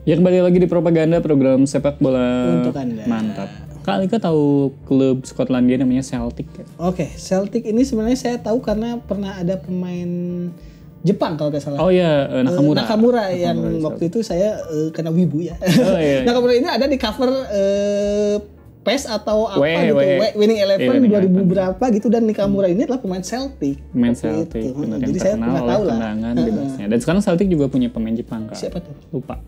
Ya kembali lagi di propaganda program sepak bola Untuk Anda. Mantap. Kak Alika tahu klub Skotlandia namanya Celtic ya? Oke, Celtic ini sebenarnya saya tahu karena pernah ada pemain Jepang kalau nggak salah. Oh iya, Nakamura yang waktu itu saya kena wibu ya. Oh, iya. Nakamura ini ada di cover PES atau apa gitu, Winning Eleven 2000 berapa gitu, dan Nakamura ini adalah pemain Celtic. Pemain Celtic, benar, Jadi yang saya terkenal nggak oleh tahu lah. tendangan bebasnya. Dan sekarang Celtic juga punya pemain Jepang, Kak. Siapa tuh? Lupa.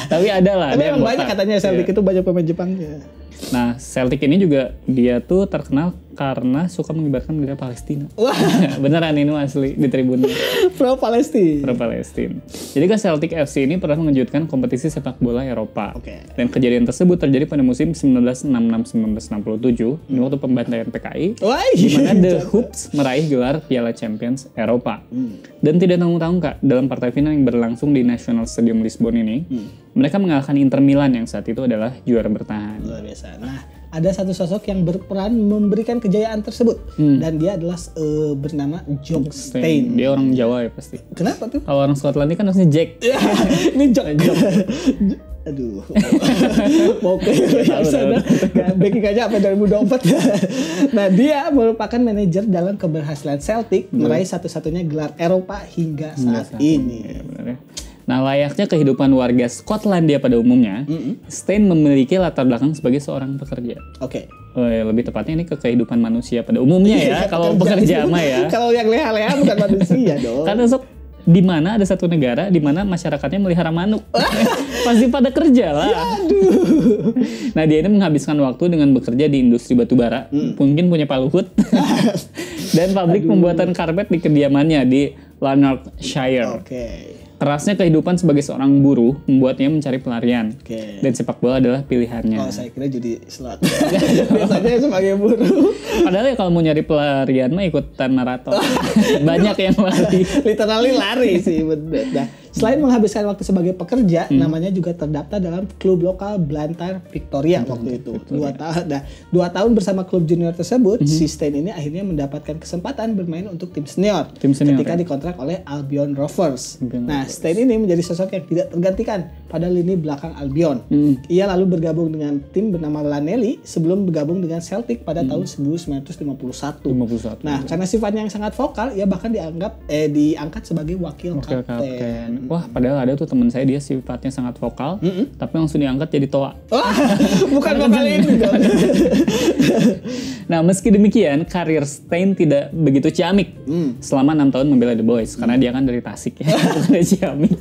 Tapi ada lah. Tapi ada emang yang banyak botak. katanya Celtic itu banyak pemain Jepangnya. Nah, Celtic ini juga dia tuh terkenal karena suka mengibarkan bendera Palestina. Wah, Beneran ini asli di tribunnya. pro Palestina. Pro Palestina. Jadi kan Celtic FC ini pernah mengejutkan kompetisi sepak bola Eropa. Oke. Dan kejadian tersebut terjadi pada musim 1966-1967 ini waktu pembantaian PKI, Wah, di mana The Hoops meraih gelar Piala Champions Eropa. Dan tidak tanggung-tanggung, Kak, dalam partai final yang berlangsung di National Stadium Lisbon ini, mereka mengalahkan Inter Milan yang saat itu adalah juara bertahan. Luar biasa. Nah, ada satu sosok yang berperan memberikan kejayaan tersebut, dan dia adalah bernama Jock Stein. Dia orang Jawa ya pasti. Kenapa tuh? Kalau orang Skotlandia kan harusnya Jack. Ini Jock. Aduh, mau ke sana, backing aja apa 2024. Nah, dia merupakan manajer dalam keberhasilan Celtic meraih satu-satunya gelar Eropa hingga saat ini. Ya, benar ya. Nah, layaknya kehidupan warga Skotlandia pada umumnya, Stein memiliki latar belakang sebagai seorang pekerja. Oke. Lebih tepatnya ini ke kehidupan manusia pada umumnya ya, kalau pekerja mah ya. Kalau yang leha-leha bukan manusia dong. Karena di mana ada satu negara di mana masyarakatnya melihara manuk. Pasti pada kerja lah. Nah, dia ini menghabiskan waktu dengan bekerja di industri batubara, mungkin punya Pak Luhut. Dan pabrik pembuatan karpet di kediamannya di Lanarkshire. Oke. Kerasnya kehidupan sebagai seorang buruh membuatnya mencari pelarian. Oke. Dan sepak bola adalah pilihannya. Oh, saya kira judi slot. Biasanya sebagai buruh. Padahal ya kalau mau nyari pelarian mah ikutan maraton. Banyak yang lari. Literally lari sih, bener. Nah, selain menghabiskan waktu sebagai pekerja, namanya juga terdaftar dalam klub lokal Blantyre Victoria waktu itu. 2 tahun. Nah, 2 tahun bersama klub junior tersebut, si Stein ini akhirnya mendapatkan kesempatan bermain untuk tim senior. Ketika dikontrak oleh Albion Rovers. Nah, Stein ini menjadi sosok yang tidak tergantikan pada lini belakang Albion. Ia lalu bergabung dengan tim bernama Llanelli sebelum bergabung dengan Celtic pada tahun 1951. Nah, karena sifatnya yang sangat vokal, ia bahkan diangkat sebagai wakil kapten. Wah, padahal ada tuh teman saya, dia sifatnya sangat vokal, tapi langsung diangkat jadi toa. Bukan vokal ini dong. Nah, meski demikian, karir Stein tidak begitu ciamik selama 6 tahun membela The Boys, karena dia kan dari Tasik ya, bukan dari Ciamik.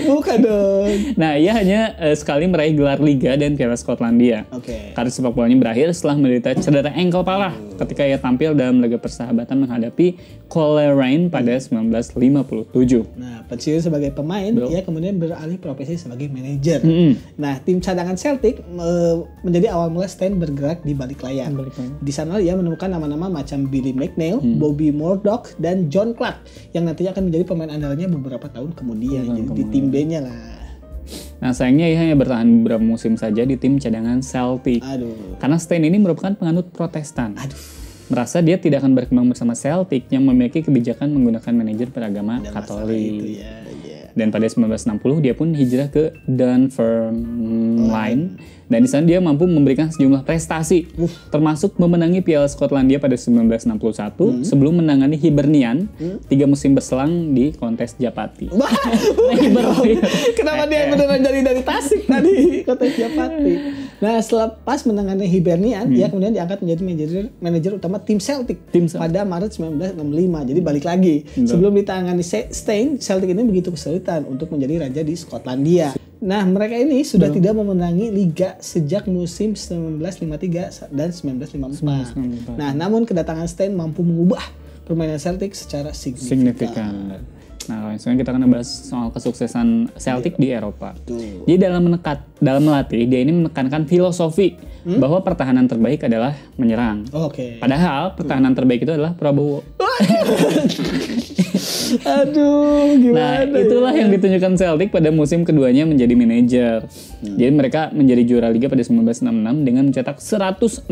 Bukan dong. Nah, ia hanya sekali meraih gelar Liga dan Piala Skotlandia. Oke. Karir sepak bolanya berakhir setelah menderita cedera ankle parah ketika ia tampil dalam laga persahabatan menghadapi Coleraine pada 1957. Nah, pensiun sebagai pemain, ia kemudian beralih profesi sebagai manajer. Nah, tim cadangan Celtic menjadi awal mula Stein bergerak di balik layar. Di sana ia menemukan nama-nama macam Billy McNeil, Bobby Murdoch, dan John Clark yang nantinya akan menjadi pemain andalanya beberapa tahun kemudian. Jadi di tim B-nya lah. Nah, sayangnya ia hanya bertahan beberapa musim saja di tim cadangan Celtic. Karena Stein ini merupakan penganut Protestan. Merasa dia tidak akan berkembang bersama Celtic yang memiliki kebijakan menggunakan manajer beragama Katolik. Dan pada 1960 dia pun hijrah ke Dunfermline, dan di sana dia mampu memberikan sejumlah prestasi, termasuk memenangi Piala Skotlandia pada 1961 sebelum menangani Hibernian 3 musim berselang di kontes Japati. Kenapa dia beneran dari Tasik tadi, kontes Japati? Nah, selepas menangani Hibernian, dia kemudian diangkat menjadi manajer utama tim Celtic pada Maret 1965. Jadi balik lagi. Sebelum ditangani Stein, Celtic ini begitu kesulitan untuk menjadi raja di Skotlandia. Nah, mereka ini sudah tidak memenangi liga sejak musim 1953 dan 1954. Nah, namun kedatangan Stein mampu mengubah permainan Celtic secara signifikan. Nah, langsung kita akan bahas soal kesuksesan Celtic di Eropa. Jadi dalam melatih, dia ini menekankan filosofi bahwa pertahanan terbaik adalah menyerang. Padahal pertahanan terbaik itu adalah Prabowo. Aduh, gimana? Nah, itulah yang ditunjukkan Celtic pada musim keduanya menjadi manajer. Jadi mereka menjadi juara liga pada 1966 dengan mencetak 106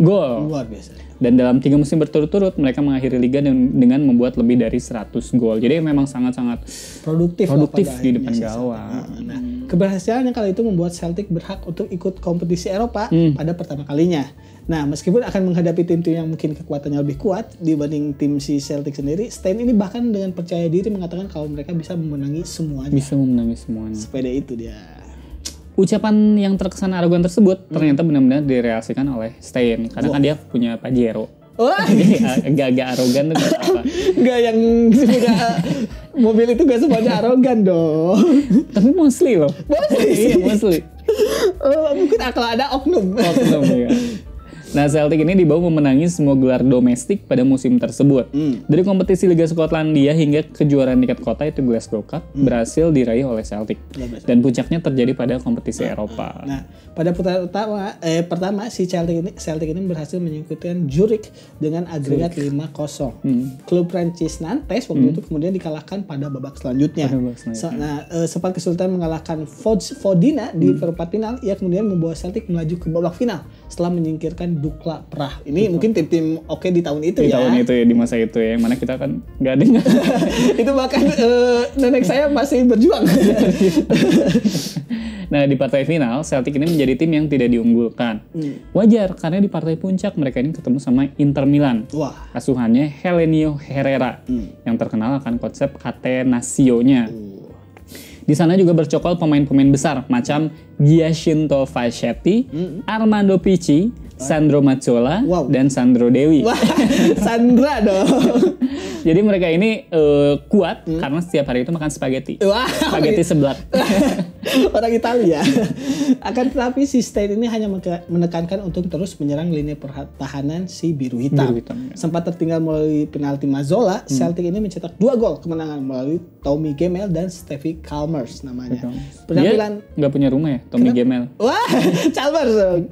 gol. Luar biasa. Dan dalam 3 musim berturut-turut mereka mengakhiri liga dengan membuat lebih dari 100 gol. Jadi memang sangat-sangat produktif di depan gawang. Nah, keberhasilannya kali itu membuat Celtic berhak untuk ikut kompetisi Eropa pada pertama kalinya. Nah, meskipun akan menghadapi tim-tim yang mungkin kekuatannya lebih kuat dibanding tim si Celtic sendiri, Stein ini bahkan dengan percaya diri mengatakan kalau mereka bisa memenangi semuanya. Sepeda itu dia. Ucapan yang terkesan arogan tersebut ternyata benar-benar direalisasikan oleh Stein. Karena kan dia punya Pajero. Agak-agak arogan tuh gak apa. Gak yang punya mobil itu gak semuanya arogan dong. Tapi mostly loh. Iya, mostly. Mungkin akal ada oknum ya. Nah, Celtic ini dibawa memenangi semua gelar domestik pada musim tersebut. Dari kompetisi Liga Skotlandia hingga kejuaraan tingkat kota itu Glasgow Cup berhasil diraih oleh Celtic. Dan puncaknya terjadi pada kompetisi Eropa. Nah, pada putaran pertama si Celtic ini berhasil menyingkirkan Zurich dengan agregat 5-0. Klub Prancis Nantes waktu itu kemudian dikalahkan pada babak selanjutnya. Sempat kesulitan mengalahkan Fodena di perempat final, ia kemudian membawa Celtic melaju ke babak final setelah menyingkirkan Dukla Prague. Ini mungkin tim-tim oke di tahun itu ya. Di tahun itu ya, di masa itu ya, yang mana kita kan nggak ada. Itu bahkan nenek saya masih berjuang. Nah, di partai final, Celtic ini menjadi tim yang tidak diunggulkan. Wajar, karena di partai puncak mereka ini ketemu sama Inter Milan. Asuhannya Helenio Herrera, yang terkenal akan konsep Catenaccio-nya. Di sana juga bercokol pemain-pemain besar macam Giacinto Facchetti, Armando Picci, Sandro Mazzola, dan Sandro Dewi. Wah, Sandra dong. Jadi mereka ini kuat karena setiap hari itu makan spaghetti. Spaghetti seblak. Orang Italia. Akan tetapi si Stein ini hanya menekankan untuk terus menyerang lini pertahanan si biru hitam. Sempat tertinggal melalui penalti Mazzola, Celtic ini mencetak 2 gol kemenangan melalui Tommy Gemmell dan Stevie Chalmers namanya. Penampilan nggak punya rumah ya, Tommy Gemmell. Wah, Chalmers.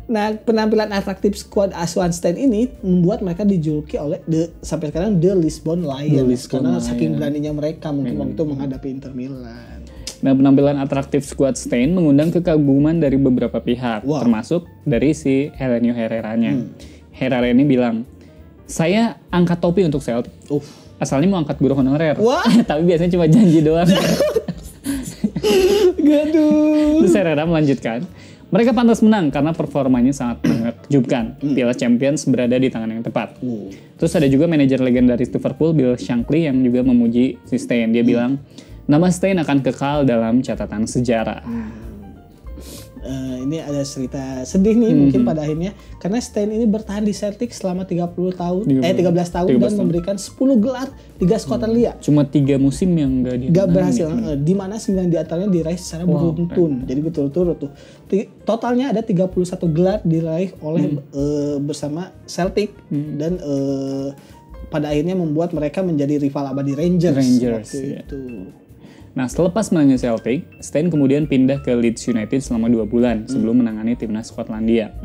Nah, penampilan atraktif skuad asuhan Stein ini membuat mereka dijuluki oleh sampai sekarang The Lisbon Lions karena saking beraninya mereka mungkin waktu itu menghadapi Inter Milan. Nah, penampilan atraktif skuad Stein mengundang kekaguman dari beberapa pihak, termasuk dari si Helenio Herrera-nya. Herrera ini bilang, "Saya angkat topi untuk Celtic. Asalnya mau angkat guru honorer, tapi biasanya cuma janji doang." Gaduh. Terus Herrera melanjutkan, mereka pantas menang karena performanya sangat menakjubkan. Piala Champions berada di tangan yang tepat. Terus ada juga manajer legendaris Liverpool, Bill Shankly, yang juga memuji si Stein. Dia bilang, nama Stein akan kekal dalam catatan sejarah. Ini ada cerita sedih nih mungkin pada akhirnya karena Stein ini bertahan di Celtic selama 13 tahun dan memberikan 10 gelar Liga Skotlandia. Cuma 3 musim yang gak berhasil, di mana 9 diantaranya diraih secara beruntun. Jadi berturut-turut tuh. Totalnya ada 31 gelar diraih oleh bersama Celtic dan pada akhirnya membuat mereka menjadi rival abadi Rangers waktu itu. Nah, selepas menangani Celtic, Stein kemudian pindah ke Leeds United selama 2 bulan sebelum menangani timnas Skotlandia.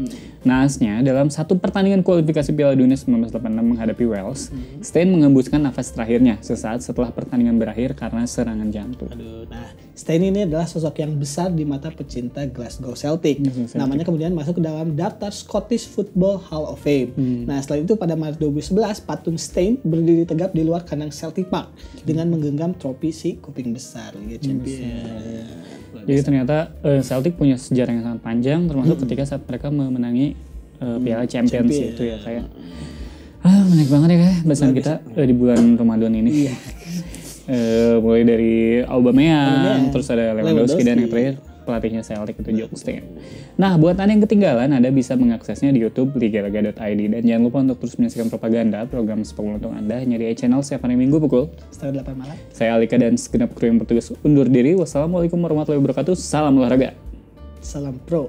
Naasnya, dalam satu pertandingan kualifikasi Piala Dunia 1986 menghadapi Wales, Stein mengembuskan nafas terakhirnya sesaat setelah pertandingan berakhir karena serangan jantung. Nah, Stein ini adalah sosok yang besar di mata pecinta Glasgow Celtic. Namanya kemudian masuk ke dalam daftar Scottish Football Hall of Fame. Nah, selain itu pada Maret 2011, patung Stein berdiri tegap di luar kandang Celtic Park dengan menggenggam trofi si kuping besar Liga Champions. Jadi ternyata Celtic punya sejarah yang sangat panjang, termasuk ketika saat mereka memenangi Piala Champions itu ya, kayak menarik banget ya kayak bahasan kita di bulan Ramadan ini. Mulai dari Aubameyang, terus ada Lewandowski dan yang terakhir pelatihnya Celtic itu Jock Stein. Nah, buat Anda yang ketinggalan, Anda bisa mengaksesnya di YouTube ligalaga.id, dan jangan lupa untuk terus menyaksikan propaganda program sepak untuk Anda hanya di iChannel setiap hari Minggu pukul 8 malam. Saya Alika dan segenap kru yang bertugas undur diri. Wassalamualaikum warahmatullahi wabarakatuh. Salam olahraga. Salam pro.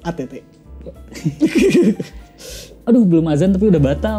ATT. Aduh, belum azan tapi udah batal.